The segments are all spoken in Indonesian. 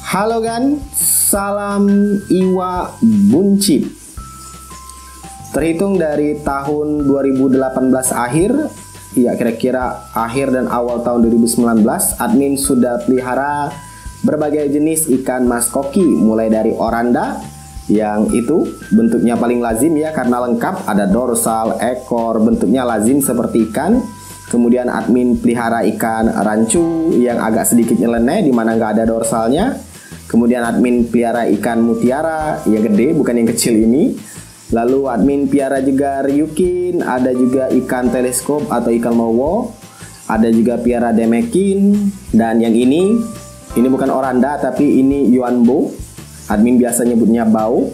Halo Gan, salam Iwa Buncit. Terhitung dari tahun 2018 akhir, ya kira-kira akhir dan awal tahun 2019, admin sudah pelihara berbagai jenis ikan mas koki, mulai dari oranda yang itu bentuknya paling lazim ya karena lengkap, ada dorsal, ekor, bentuknya lazim seperti ikan. Kemudian admin pelihara ikan rancu yang agak sedikit nyeleneh di mana nggak ada dorsalnya. Kemudian admin pelihara ikan mutiara yang gede, bukan yang kecil ini. Lalu admin pelihara juga ryukin, ada juga ikan teleskop atau ikan mowo, ada juga pelihara demekin, dan yang ini bukan oranda tapi ini yuanbo. Admin biasa nyebutnya bau.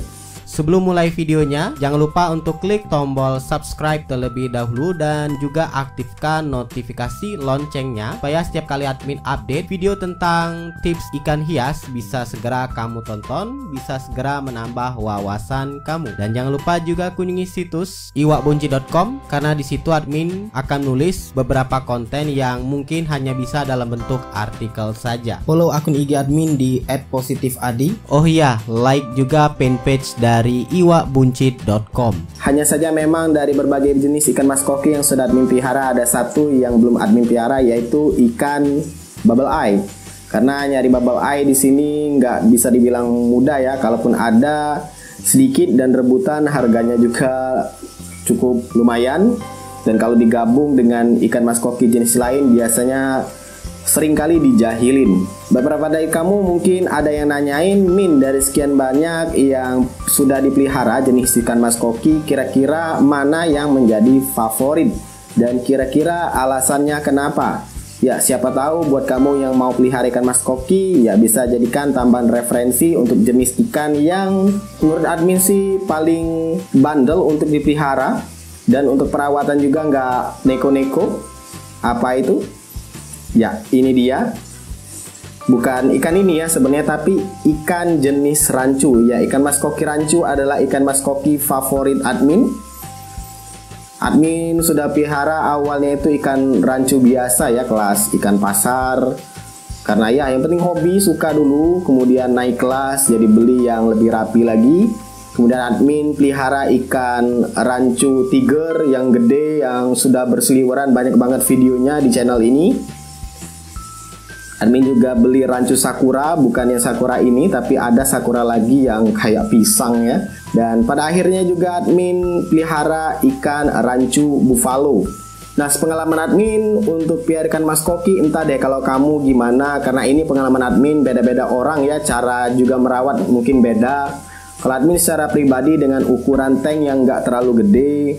Sebelum mulai videonya, jangan lupa untuk klik tombol subscribe terlebih dahulu dan juga aktifkan notifikasi loncengnya supaya setiap kali admin update video tentang tips ikan hias bisa segera kamu tonton, bisa segera menambah wawasan kamu. Dan jangan lupa juga kunjungi situs iwabunci.com karena di situ admin akan nulis beberapa konten yang mungkin hanya bisa dalam bentuk artikel saja. Follow akun IG admin di @positifadi. Oh iya, like juga fanpage dari iwabunci.com. Hanya saja memang dari berbagai jenis ikan mas koki yang sudah admin pelihara, ada satu yang belum admin pelihara, yaitu ikan bubble eye. Karena nyari bubble eye di sini nggak bisa dibilang mudah ya. Kalaupun ada sedikit dan rebutan, harganya juga cukup lumayan. Dan kalau digabung dengan ikan mas koki jenis lain, biasanya seringkali dijahilin. Beberapa dari kamu mungkin ada yang nanyain, Min, dari sekian banyak yang sudah dipelihara jenis ikan mas koki, kira-kira mana yang menjadi favorit? Dan kira-kira alasannya kenapa? Ya, siapa tahu buat kamu yang mau pelihara ikan mas koki, ya bisa jadikan tambahan referensi untuk jenis ikan yang menurut admin sih paling bandel untuk dipelihara. Dan untuk perawatan juga nggak neko-neko. Apa itu? Ya, ini dia. Bukan ikan ini ya sebenarnya, tapi ikan jenis rancu. Ya, ikan mas koki rancu adalah ikan mas koki favorit admin. Admin sudah pelihara awalnya itu ikan rancu biasa ya, kelas ikan pasar. Karena ya yang penting hobi, suka dulu, kemudian naik kelas jadi beli yang lebih rapi lagi. Kemudian admin pelihara ikan rancu tiger yang gede, yang sudah berseliweran, banyak banget videonya di channel ini. Admin juga beli rancu sakura, bukan yang sakura ini, tapi ada sakura lagi yang kayak pisang ya. Dan pada akhirnya juga admin pelihara ikan rancu buffalo. Nah, sepengalaman admin untuk pelihara ikan mas koki, entah deh kalau kamu gimana, karena ini pengalaman admin, beda-beda orang ya, cara juga merawat mungkin beda. Kalau admin secara pribadi dengan ukuran tank yang nggak terlalu gede,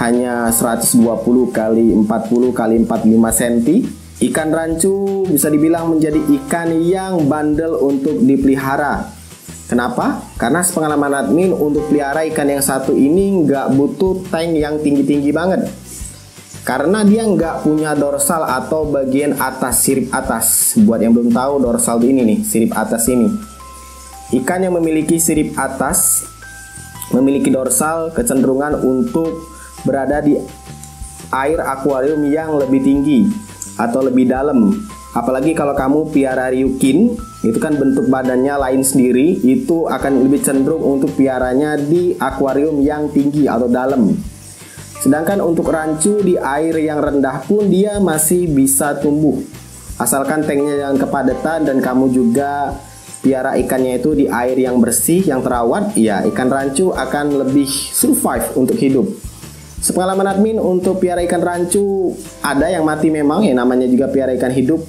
hanya 120 kali 40 kali 45 cm. Ikan rancu bisa dibilang menjadi ikan yang bandel untuk dipelihara. Kenapa? Karena sepengalaman admin untuk pelihara ikan yang satu ini nggak butuh tank yang tinggi-tinggi banget. Karena dia nggak punya dorsal atau bagian atas, sirip atas. Buat yang belum tahu, dorsal ini nih, sirip atas ini. Ikan yang memiliki sirip atas, memiliki dorsal, kecenderungan untuk berada di air akuarium yang lebih tinggi atau lebih dalam. Apalagi kalau kamu piara ryukin, itu kan bentuk badannya lain sendiri, itu akan lebih cenderung untuk piaranya di akuarium yang tinggi atau dalam. Sedangkan untuk rancu di air yang rendah pun dia masih bisa tumbuh, asalkan tanknya yang kepadatan dan kamu juga piara ikannya itu di air yang bersih, yang terawat, ya ikan rancu akan lebih survive untuk hidup. Sepengalaman admin untuk piara ikan rancu, ada yang mati memang ya, namanya juga piara ikan hidup.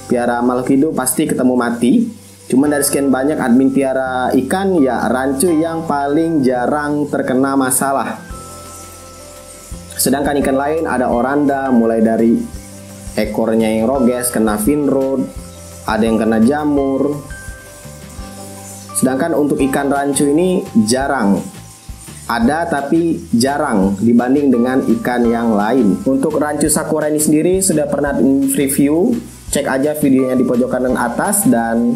Piara makhluk hidup pasti ketemu mati. Cuman dari sekian banyak admin piara ikan, ya rancu yang paling jarang terkena masalah. Sedangkan ikan lain ada oranda, mulai dari ekornya yang roges, kena fin rot, ada yang kena jamur. Sedangkan untuk ikan rancu ini jarang. Ada tapi jarang dibanding dengan ikan yang lain. Untuk rancu sakura ini sendiri sudah pernah review, cek aja videonya di pojok kanan atas. Dan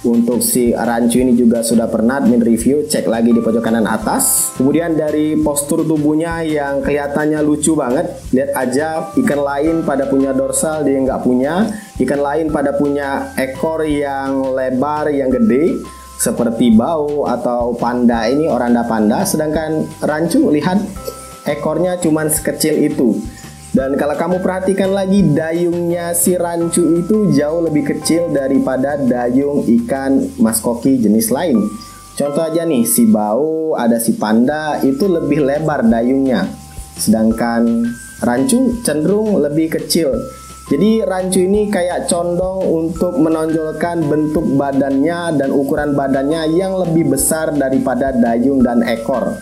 Untuk si rancu ini juga sudah pernah admin review, cek lagi di pojok kanan atas. Kemudian dari postur tubuhnya yang kelihatannya lucu banget. Lihat aja, ikan lain pada punya dorsal, dia nggak punya. Ikan lain pada punya ekor yang lebar, yang gede, seperti bau atau panda ini, oranda panda. Sedangkan rancu, lihat ekornya cuman sekecil itu. Dan kalau kamu perhatikan lagi, dayungnya si rancu itu jauh lebih kecil daripada dayung ikan maskoki jenis lain. Contoh aja nih, si bau, ada si panda, itu lebih lebar dayungnya. Sedangkan rancu cenderung lebih kecil. Jadi rancu ini kayak condong untuk menonjolkan bentuk badannya dan ukuran badannya yang lebih besar daripada dayung dan ekor.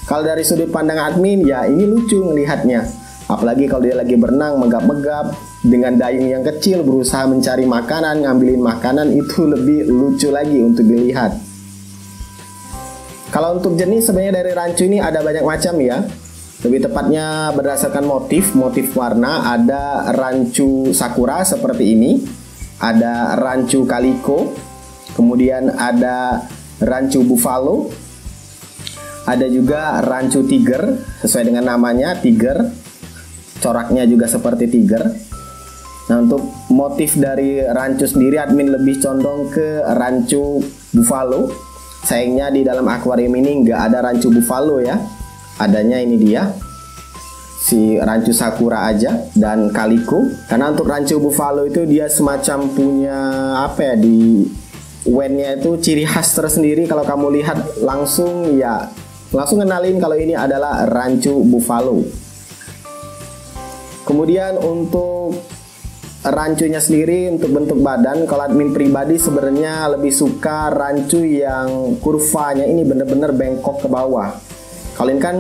Kalau dari sudut pandang admin, ya ini lucu ngelihatnya. Apalagi kalau dia lagi berenang megap-megap dengan dayung yang kecil berusaha mencari makanan, ngambilin makanan, itu lebih lucu lagi untuk dilihat. Kalau untuk jenis sebenarnya dari rancu ini ada banyak macam ya. Lebih tepatnya berdasarkan motif warna, ada rancu sakura seperti ini, ada rancu kaliko, kemudian ada rancu buffalo, ada juga rancu tiger sesuai dengan namanya tiger. Coraknya juga seperti tiger. Nah, untuk motif dari rancu sendiri admin lebih condong ke rancu buffalo. Sayangnya di dalam akuarium ini nggak ada rancu buffalo ya. Adanya ini dia, si rancu sakura aja dan kaliko. Karena untuk rancu buffalo itu dia semacam punya apa ya, di wennya itu ciri khas tersendiri. Kalau kamu lihat langsung ya, langsung kenalin kalau ini adalah rancu buffalo. Kemudian untuk rancunya sendiri, untuk bentuk badan, kalau admin pribadi sebenarnya lebih suka rancu yang kurvanya ini bener-bener bengkok ke bawah. Kalau ini kan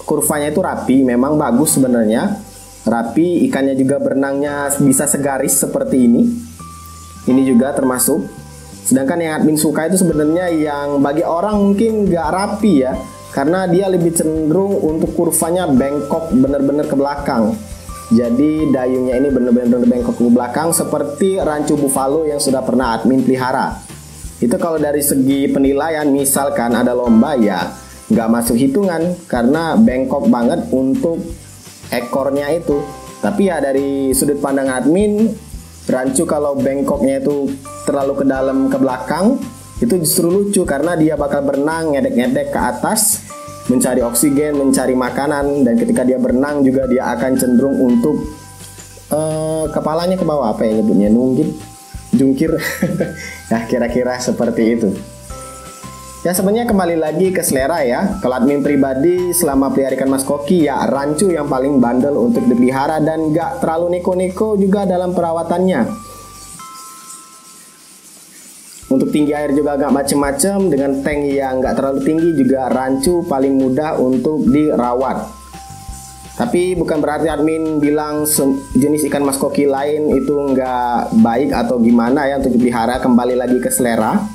kurvanya itu rapi, memang bagus sebenarnya, rapi, ikannya juga berenangnya bisa segaris seperti ini. Ini juga termasuk. Sedangkan yang admin suka itu sebenarnya yang bagi orang mungkin nggak rapi ya, karena dia lebih cenderung untuk kurvanya bengkok bener-bener ke belakang. Jadi dayungnya ini benar-benar bengkok ke belakang seperti rancu buffalo yang sudah pernah admin pelihara. Itu kalau dari segi penilaian, misalkan ada lomba ya nggak masuk hitungan karena bengkok banget untuk ekornya itu. Tapi ya dari sudut pandang admin, rancu kalau bengkoknya itu terlalu ke dalam ke belakang itu justru lucu karena dia bakal berenang ngedek-ngedek ke atas, mencari oksigen, mencari makanan, dan ketika dia berenang juga dia akan cenderung untuk kepalanya ke bawah, apa ya nyebutnya, jungkir nah kira-kira seperti itu ya. Sebenarnya kembali lagi ke selera ya. Kalau admin pribadi selama pelihara ikan maskoki ya rancu yang paling bandel untuk dipelihara dan gak terlalu neko-neko juga dalam perawatannya. Untuk tinggi air juga agak macem-macem, dengan tank yang nggak terlalu tinggi juga rancu paling mudah untuk dirawat. Tapi bukan berarti admin bilang jenis ikan maskoki lain itu nggak baik atau gimana ya untuk dipelihara. Kembali lagi ke selera.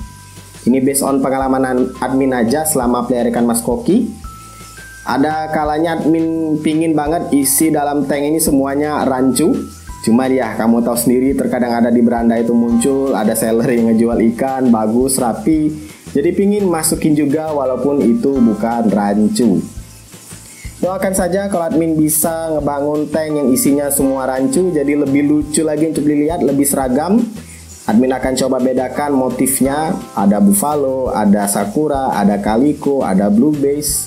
Ini based on pengalaman admin aja selama pelihara ikan maskoki. Ada kalanya admin pingin banget isi dalam tank ini semuanya rancu. Cuma ya kamu tahu sendiri, terkadang ada di beranda itu muncul ada seller yang ngejual ikan bagus, rapi. Jadi pingin masukin juga walaupun itu bukan rancu. Doakan saja kalau admin bisa ngebangun tank yang isinya semua rancu, jadi lebih lucu lagi untuk dilihat, lebih seragam. Admin akan coba bedakan motifnya, ada buffalo, ada sakura, ada kaliko, ada blue base,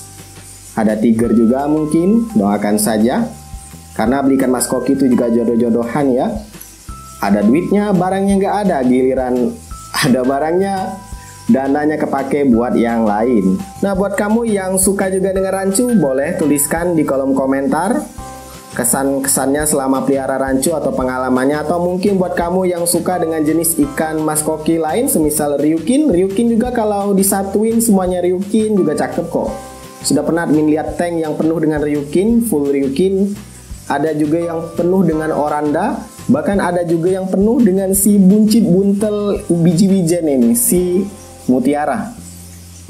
ada tiger juga mungkin. Doakan saja. Karena beli ikan maskoki itu juga jodoh-jodohan ya. Ada duitnya, barangnya nggak ada. Giliran ada barangnya, dananya kepake buat yang lain. Nah, buat kamu yang suka juga dengan rancu, boleh tuliskan di kolom komentar kesan-kesannya selama pelihara rancu atau pengalamannya. Atau mungkin buat kamu yang suka dengan jenis ikan maskoki lain, semisal ryukin. Ryukin juga kalau disatuin semuanya ryukin juga cakep kok. Sudah pernah admin lihat tank yang penuh dengan ryukin, full ryukin. Ada juga yang penuh dengan oranda, bahkan ada juga yang penuh dengan si buncit buntel biji wijen ini, si mutiara.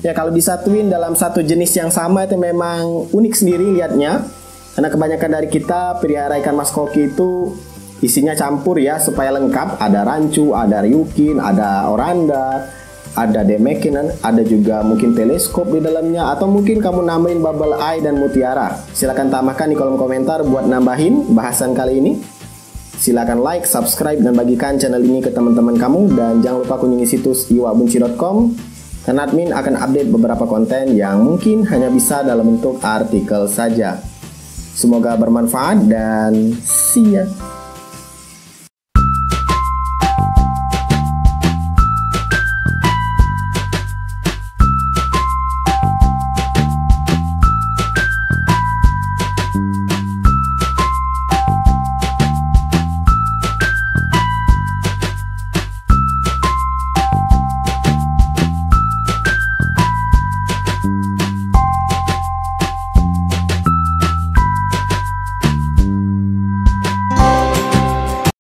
Ya kalau disatuin dalam satu jenis yang sama itu memang unik sendiri lihatnya. Karena kebanyakan dari kita pelihara ikan maskoki itu isinya campur ya supaya lengkap. Ada rancu, ada ryukin, ada oranda, ada demekin, ada juga mungkin teleskop di dalamnya, atau mungkin kamu nambahin bubble eye dan mutiara. Silahkan tambahkan di kolom komentar buat nambahin bahasan kali ini. Silahkan like, subscribe, dan bagikan channel ini ke teman-teman kamu. Dan jangan lupa kunjungi situs iwakbunci.com, karena admin akan update beberapa konten yang mungkin hanya bisa dalam bentuk artikel saja. Semoga bermanfaat dan see ya.